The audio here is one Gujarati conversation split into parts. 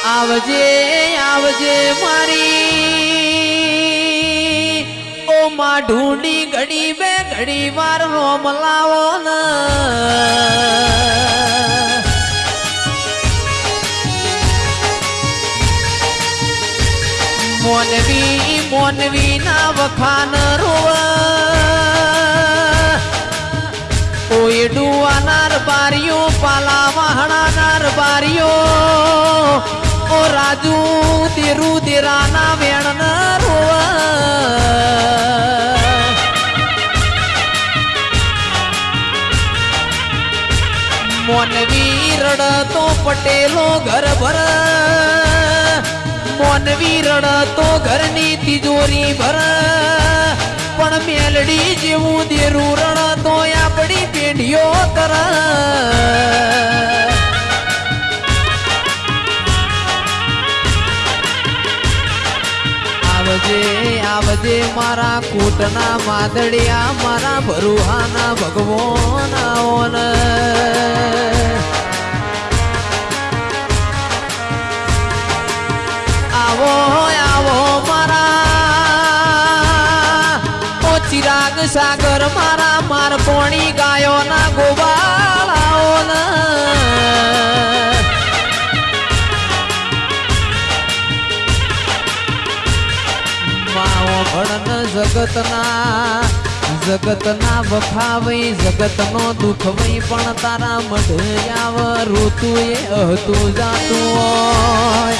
આવજે આવજે મારી ઓ માં ઢૂંઢી ઘડી બે ઘડી વાર રોમ લાવો ન મોનવી મોનવી ના વખાન રોવા ઓય ડુવાનાર બારીઓ પાલા વાહણાનાર બારીઓ ઓ રાજુ તેરુ તેરાના વેણ મોનવી રડતો પટેલો ઘર ભર મોનવી રડતો ઘરની તિજોરી ભર પણ મેલડી જેવું દેરું રડતો આપણી પેઢીઓ કર આવજે આવજે મારા કોટના માદડિયા મારા ભરુહાના ભગવાન આવો આવો મારા ઓ ચિરાગ સાગર મારા માર પોણી ગાયો ના ગોવાળાઓ જગતના વખાવઈ જગતનો દુખવઈ પણ તારા મઢયાવ ઋતુ એ હતું જાતું હોય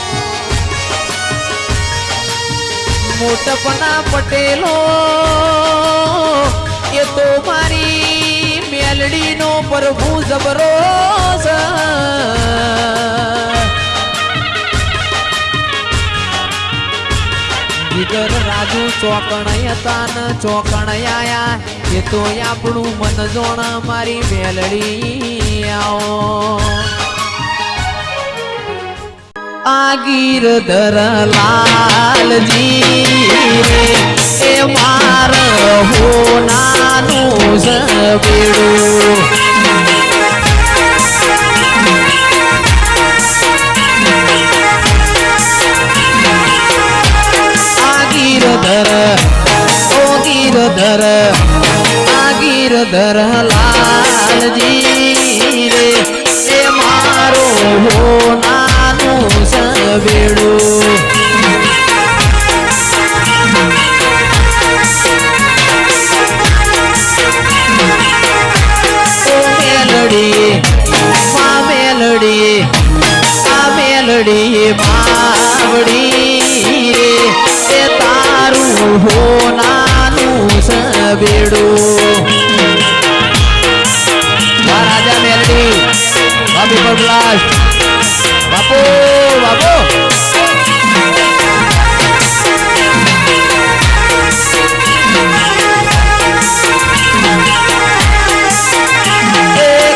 મોટપના પટેલો એ તો મારી મેલડીનો પ્રભુ જબરો જીગર રાજુ ચોકણ હતા ને ચોકણ આયા એ તો આપણું મન જોણ મારી મેલડી આવો આ ગીરધર લાલજી એ માર હોનાનું ઝબેડું ગીરધર લાલજી રે એ મારો હોનાનું સવેડું મેલડી મા મેલડી આ મેલડી માવડી રે એ તારું હોનાનું સવેડું રાજા મેલડી બાપી પર બ્લાસ્ટ બાપો બાપો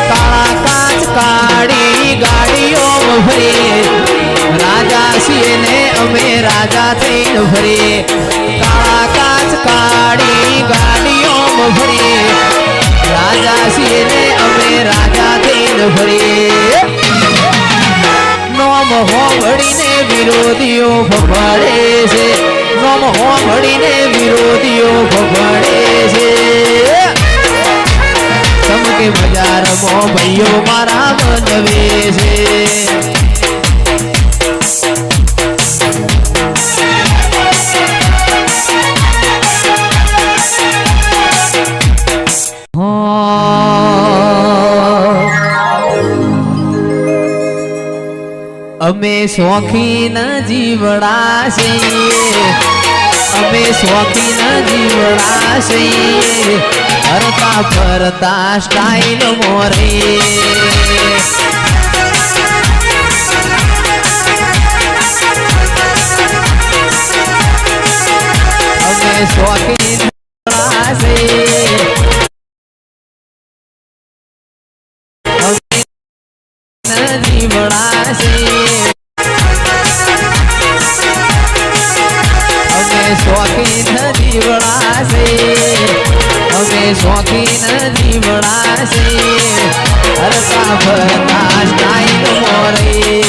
કાળા કાચ કાળી ગાડીઓ ભરે રાજા છીએ ને અમે રાજા થઈને ભરે કાળા કાચ કાળી ગાડીઓ ભરે રાજા છીએ ને અમે રાજા થઈને ભરીએ નોમ હોંભળીને વિરોધીઓ ફફાડે છે નોમ હોંભળીને વિરોધીઓ ફફાડે છે સમકે બજારમાં ભાઈઓ મારા મનવે છે અમે શોખીન જીવડા છીએ અમે શોખીન જીવડા છીએ ફરતા ફરતા સ્ટાઇલ મોરે અમે શોખીન જીવડા છીએ જીવડા અમે શોખીન જીવડા છે અમે શોખીન જીવડા છે હરતા ફરતા સ્ટાઇલ મોરે